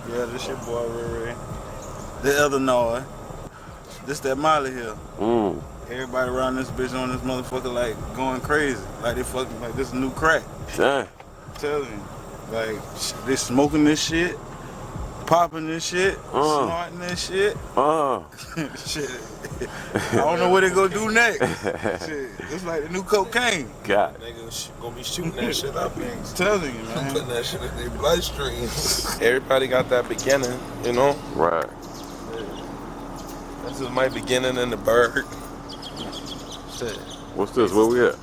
Yeah, this your boy Ray Ray. The other Noah. This that Molly here. Mm. Everybody around this bitch on this motherfucker like going crazy. Like they fucking like this new crack. Dang. I'm telling you. Like they smoking this shit, popping this shit, snorting this shit. Shit. I don't know what they gonna do next. Shit. It's like the new cocaine. God. Niggas gonna be shooting that shit up and I'm telling you, man. putting that shit in their bloodstream. Everybody got that beginning, you know? Right. This is my beginning in the Berg. Shit. What's this? Where we at?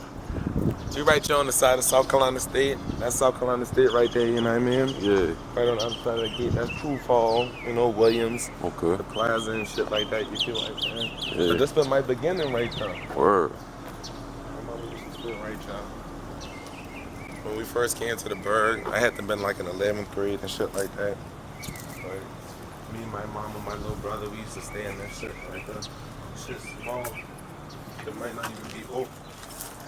We right here on the side of South Carolina State. That's South Carolina State right there, you know what I mean? Yeah. Right on the other side of the gate. That's True Fall, you know, Williams. Okay. The plaza and shit like that, you feel like that. Yeah. But this been my beginning right now. Word. My mama used to spit right now. When we first came to the Berg, I had to been like in 11th grade and shit like that. Like, me and my mom and my little brother, we used to stay in that shit right there. Shit's small. It might not even be open.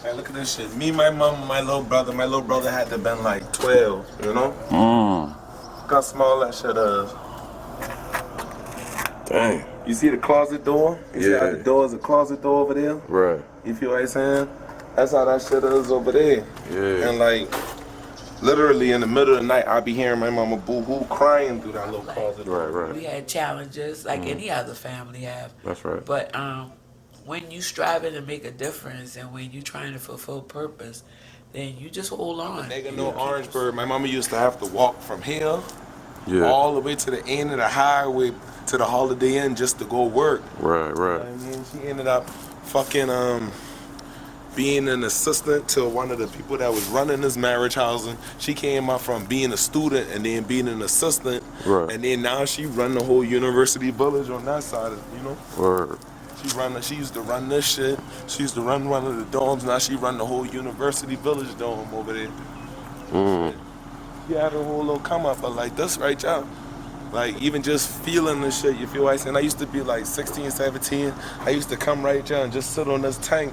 Hey, look at this shit. Me, my mom, and my little brother had to been like 12, you know? Look how small that shit is. Dang. You see the closet door? You see how the door is a closet door over there? Right. You feel what I'm saying? That's how that shit is over there. Yeah. And like, literally in the middle of the night, I be hearing my mama boo-hoo crying through that little closet door. Right. We had challenges like any other family have. That's right. But when you striving to make a difference and when you trying to fulfill purpose, then you just hold on. Nigga know Orangeburg. My mama used to have to walk from here all the way to the end of the highway to the Holiday Inn just to go work. Right. You know what I mean, she ended up fucking being an assistant to one of the people that was running this marriage housing. She came up from being a student and then being an assistant. Right. And then now she run the whole University Village on that side of, you know? Word. She used to run this shit. She used to run one of the domes. Now she run the whole University Village dome over there. She had a whole little come up, but like this right now. Like even just feeling this shit, you feel what I'm saying? I used to be like 16, 17. I used to come right here and just sit on this tank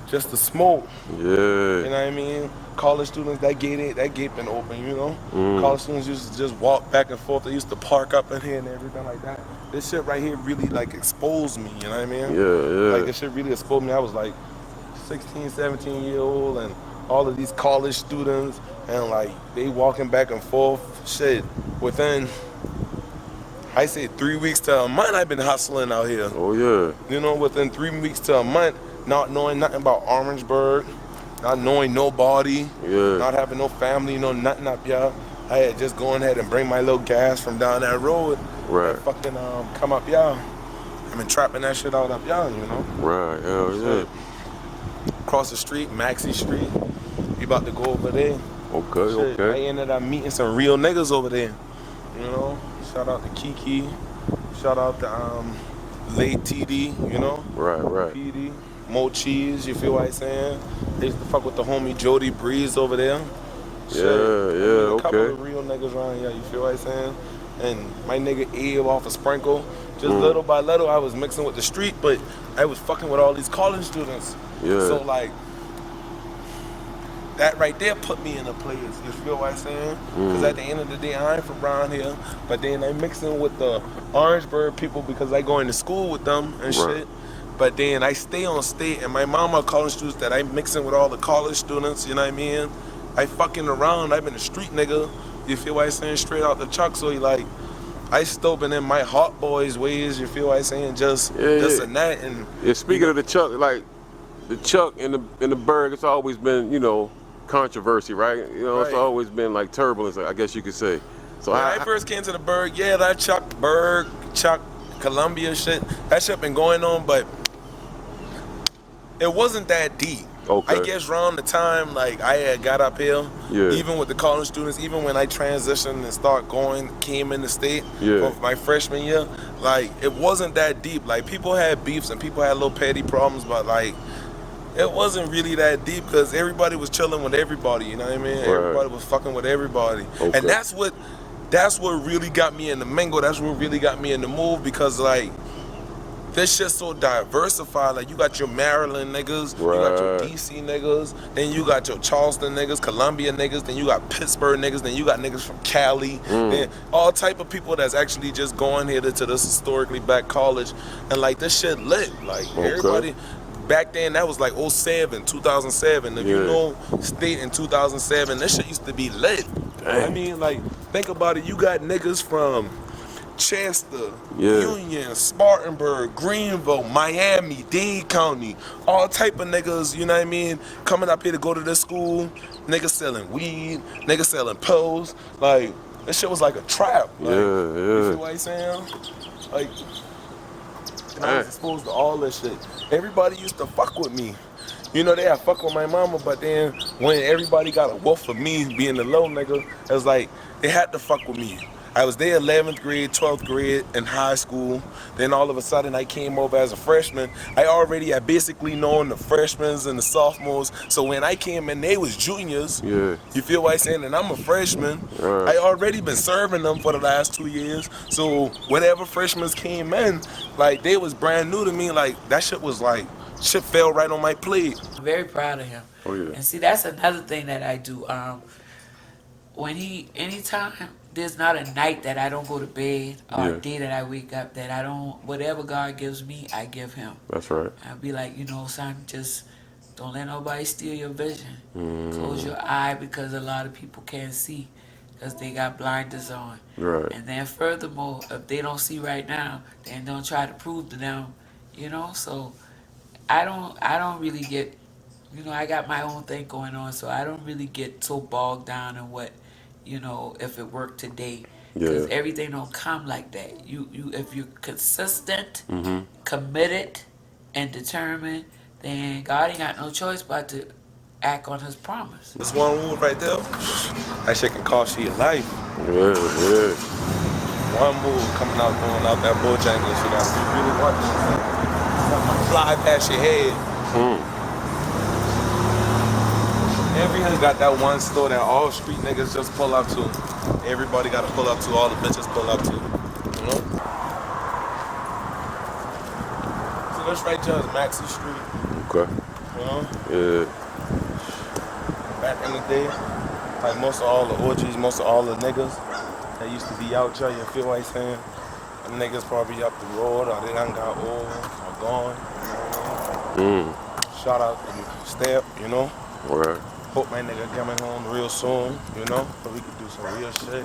just to smoke. Yeah. You know what I mean? College students, that gate been open, you know? College students used to just walk back and forth. They used to park up in here and everything like that. This shit right here really like exposed me, you know what I mean? Yeah. Like this shit really exposed me. I was like 16, 17 year old and all of these college students and like they walking back and forth. Shit, within, I say 3 weeks to a month I've been hustling out here. Oh yeah. You know, within 3 weeks to a month, not knowing nothing about Orangeburg, not knowing nobody, not having no family, no nothing up here. I had just go ahead and bring my little gas from down that road. Right. And fucking come up y'all. I've been trapping that shit out up y'all, you know? Right. Hell yeah. Across the street, Maxie Street. We about to go over there. Okay. I ended up meeting some real niggas over there. You know? Shout out to Kiki. Shout out to late TD, you know? Right. PD. Mo Cheese, you feel what I'm saying? They used to fuck with the homie Jody Breeze over there. A couple of real niggas around here, you feel what I'm saying? And my nigga Abe off of Sprinkle. Just little by little, I was mixing with the street, but I was fucking with all these college students. Yeah. So like, that right there put me in a place, you feel what I'm saying? Because at the end of the day, I ain't from around here, but then I mixing with the Orangeburg people because I going to school with them and shit. But then I stay on state, and my mama college students that I mixing with all the college students, you know what I mean? I fucking around, I've been a street nigga, you feel what I'm saying, straight out the truck, so like, I still been in my hot boys ways, you feel what I'm saying, just this and that. And speaking of the Chuck, like, the Chuck in the Berg, it's always been, you know, controversy, right? You know, it's always been like turbulence, I guess you could say. So when I first came to the Berg, that Chuck Columbia shit, that shit been going on, but it wasn't that deep. Okay. I guess around the time like I had got up here, even with the college students, even when I transitioned and came in the state for my freshman year, like it wasn't that deep. Like people had beefs and people had little petty problems, but like it wasn't really that deep because everybody was chilling with everybody, you know what I mean? Everybody was fucking with everybody. And that's what really got me in the mingle. That's what really got me in the move because like this shit's so diversified. Like, you got your Maryland niggas, you got your DC niggas, then you got your Charleston niggas, Columbia niggas, then you got Pittsburgh niggas, then you got niggas from Cali, then all type of people that's actually just going here to this historically black college, and like this shit lit. Like everybody. Back then, that was like 2007. If you know state in 2007, that shit used to be lit. I mean, like, think about it. You got niggas from Chester, Union, Spartanburg, Greenville, Miami, Dade County, all type of niggas, you know what I mean, coming up here to go to this school. Niggas selling weed, niggas selling pills. Like, this shit was like a trap. Like, you feel what I'm saying? Like, and I was exposed to all this shit. Everybody used to fuck with me. You know, they had fuck with my mama, but then when everybody got a wolf of me being the low nigga, it was like, they had to fuck with me. I was there 11th grade, 12th grade in high school. Then all of a sudden I came over as a freshman. I basically known the freshmen and the sophomores. So when I came in, they was juniors. You feel what I'm saying? And I'm a freshman. I already been serving them for the last 2 years. So whenever freshmen came in, like, they was brand new to me. Like, that shit was like, shit fell right on my plate. I'm very proud of him. And see, that's another thing that I do. Anytime there's not a night that I don't go to bed or a day that I wake up that I don't, whatever God gives me, I give him. That's right. I'll be like, you know, son, just don't let nobody steal your vision. Close your eye, because a lot of people can't see because they got blinders on. And then furthermore, if they don't see right now, then don't try to prove to them, you know. So I don't really get, you know, I got my own thing going on, so I don't really get so bogged down in what, you know, if it worked today, because everything don't come like that. You if you're consistent, committed, and determined, then God ain't got no choice but to act on his promise. This one move right there, that shit can cost you your life. One move coming out, going out that Bojangles, you got to really want this. Fly past your head. Every hood got that one store that all street niggas just pull up to. Everybody got to pull up to, all the bitches pull up to, you know? So this right there is Maxie Street. You know? Back in the day, like most of all the orgies, most of all the niggas that used to be out there, you feel what I'm saying? Them niggas probably up the road, or they done got old or gone, you know? Shout out to Step, you know? Hope my nigga coming home real soon, you know, so we could do some real shit.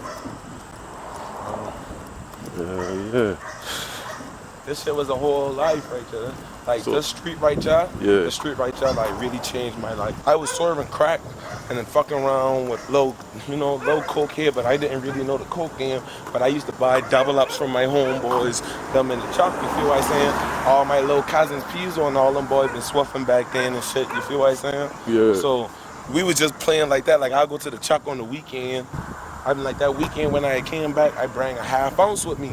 This shit was a whole life right there. Like, this street right there, the street right there, like, really changed my life. I was serving crack and then fucking around with low coke here, but I didn't really know the coke game. But I used to buy double ups from my homeboys, them in the truck, you feel what I'm saying? All my little cousins, Pizzo and all them boys been swaffing back then and shit, you feel what I'm saying? So we was just playing like that. Like, I'll go to the truck on the weekend. I mean, like, that weekend when I came back, I bring a half ounce with me.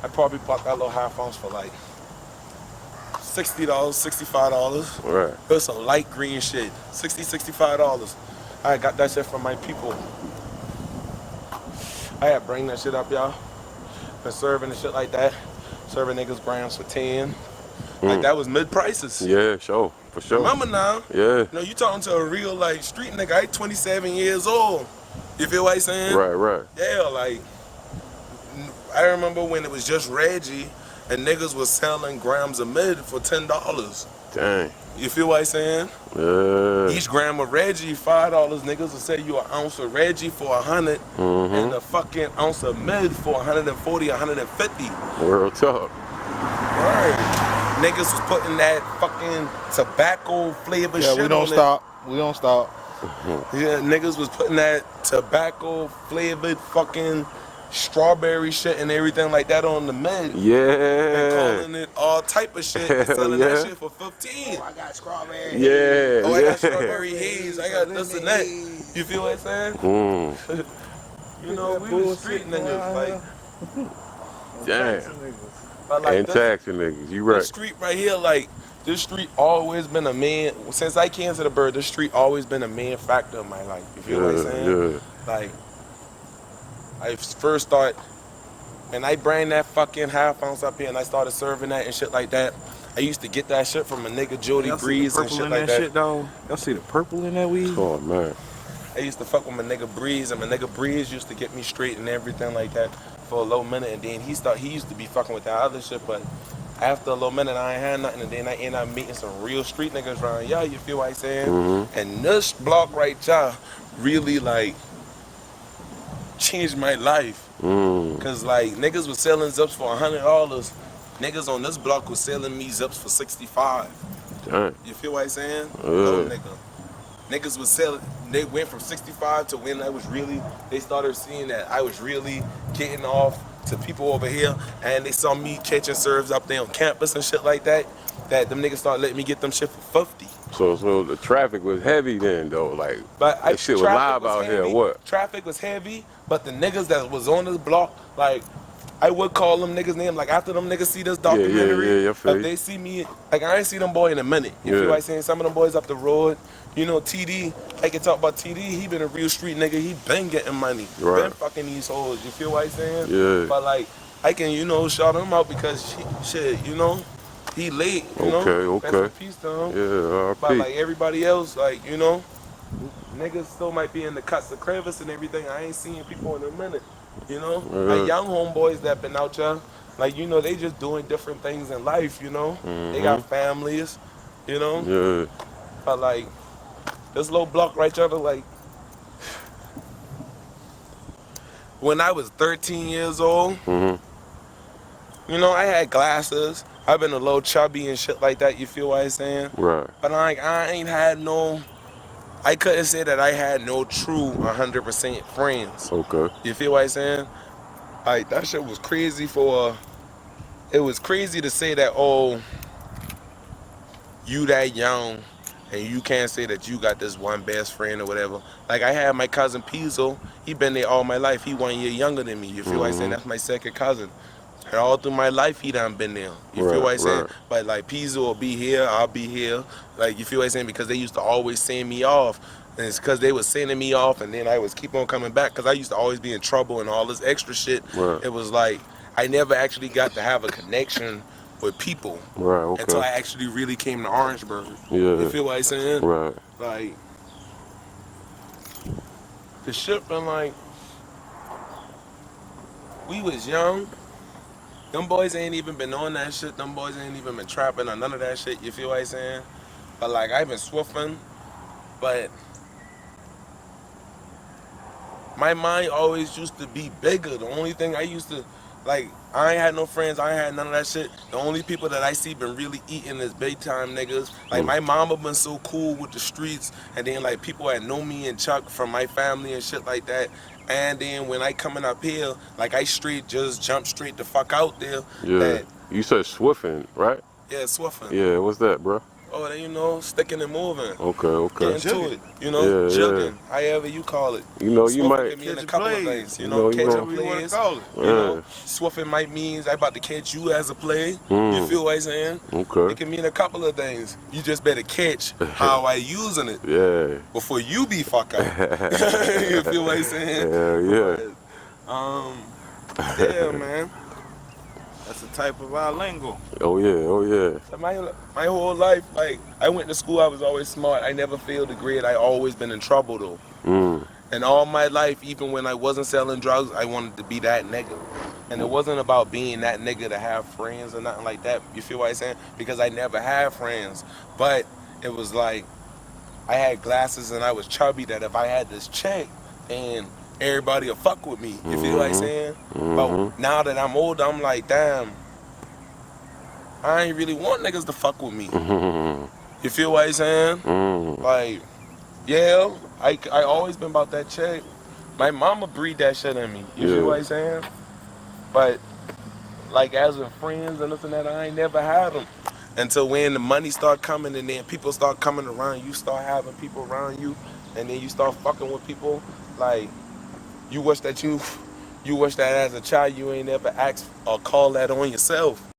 I probably bought that little half ounce for like $60, $65. It was some light green shit. $60, $65. I got that shit from my people. I had bring that shit up, y'all. Been serving and shit like that. Serving niggas grams for 10. Like, that was mid prices. For sure. Remember now? You know, you talking to a real, like, street nigga. I 27 years old. You feel what I'm saying? Yeah, like, I remember when it was just Reggie and niggas was selling grams of mid for $10. Dang. You feel what I'm saying? Each gram of Reggie, $5. Niggas will sell you an ounce of Reggie for 100 and a fucking ounce of mid for 140, 150. Real talk. Niggas was putting that fucking tobacco flavor shit on it. We don't stop. Niggas was putting that tobacco flavored fucking strawberry shit and everything like that on the mid. And calling it all type of shit and selling that shit for 15. Oh, I got strawberry haze. I got strawberry haze. I got this and that. You feel what I'm saying? You know, we was street niggas, like. But like, and taxi niggas, you right. The street right here, like, this street always been a main, since I came to the Bird, this street always been a main factor of my life. You feel what I'm saying? Like, I first started and I bring that fucking half ounce up here and I started serving that and shit like that. I used to get that shit from a nigga Jody Y'all see the Breeze and purple shit in like that that. shit, though? Y'all see the purple in that weed? Oh man. I used to fuck with my nigga Breeze, and my nigga Breeze used to get me straight and everything like that for a little minute, and then he used to be fucking with that other shit, but after a little minute I ain't had nothing, and then I ended up meeting some real street niggas around y'all, you feel what I'm saying? And this block right y'all really like changed my life. Cause like niggas was selling zips for $100. Niggas on this block was selling me zips for 65. Dang. You feel what I'm saying? Low nigga. Niggas was selling, they went from 65 to when they started seeing that I was really getting off to people over here, and they saw me catching serves up there on campus and shit like that, that them niggas started letting me get them shit for 50. So the traffic was heavy then though, like But that shit was live out here, what? Traffic was heavy, but the niggas that was on this block, like, I would call them niggas name, like after them niggas see this documentary, yeah, I feel if you. they see me, like I ain't see them boy in a minute. You feel what I'm saying? Some of them boys up the road, you know, TD, I can talk about TD, he been a real street nigga, he been getting money, been fucking these hoes, you feel what I'm saying? Yeah. But like, I can, you know, shout him out because shit, you know, he late, you know? Okay. Peace to him. Yeah, But like everybody else, like, you know, niggas still might be in the cuts of crevice and everything. I ain't seen people in a minute, you know? Like young homeboys that been out there, like, you know, they just doing different things in life, you know? They got families, you know? Yeah. But like, this little block right there, like, when I was 13 years old, you know, I had glasses. I've been a little chubby and shit like that, you feel what I'm saying? Right. But like, I couldn't say that I had no true 100% friends. Okay. You feel what I'm saying? Like, that shit was crazy it was crazy to say that, oh, you that young and you can't say that you got this one best friend or whatever. Like, I had my cousin Pizzo. He been there all my life. He 1 year younger than me. You feel what I'm saying? That's my second cousin. And all through my life, he done been there. You feel what I'm saying? But like, Pizzo will be here, I'll be here. Like, you feel what I'm saying? Because they used to always send me off. And it's because they was sending me off, and then I was keep on coming back because I used to always be in trouble and all this extra shit. It was like, I never actually got to have a connection with people until I actually really came to Orangeburg. You feel what I'm saying? Right. Like, the shit been like, we was young. Them boys ain't even been on that shit. Them boys ain't even been trapping or none of that shit. You feel what I'm saying? But like, I've been swiffing, but my mind always used to be bigger. The only thing I used to, like, I ain't had no friends. I ain't had none of that shit. The only people that I see been really eating is big time niggas. Like, my mama been so cool with the streets, and then like people that know me and Chuck from my family and shit like that. And then when I coming up here, like, I just jump straight the fuck out there. Yeah. You said swiffing, right? Yeah, swiffing. Yeah, what's that, bro? Oh, you know, sticking and moving. Okay. Getting to it, you know, jugging, however you call it. You know, you might can mean a couple of things, you know, catching plays. You know, swiffing might means I about to catch you as a play. You feel what I'm saying? Okay. It can mean a couple of things. You just better catch how I using it. Yeah. Before you be fuck up. You feel what I'm saying? Yeah. But, yeah, man. That's the type of our lingo. Oh yeah. My whole life, like, I went to school, I was always smart. I never failed a grade. I always been in trouble though. And all my life, even when I wasn't selling drugs, I wanted to be that nigga. And it wasn't about being that nigga to have friends or nothing like that. You feel what I'm saying? Because I never had friends. But it was like, I had glasses and I was chubby, that if I had this check, and everybody will fuck with me. You feel what I'm saying? But now that I'm older, I'm like, damn, I ain't really want niggas to fuck with me. You feel what I'm saying? Like, yeah, I always been about that check. My mama breed that shit in me. You feel what I'm saying? But like, as in friends and this and that, I ain't never had them. Until when the money start coming and then people start coming around, you start having people around you, and then you start fucking with people. Like, you wish that as a child you ain't ever asked or called that on yourself.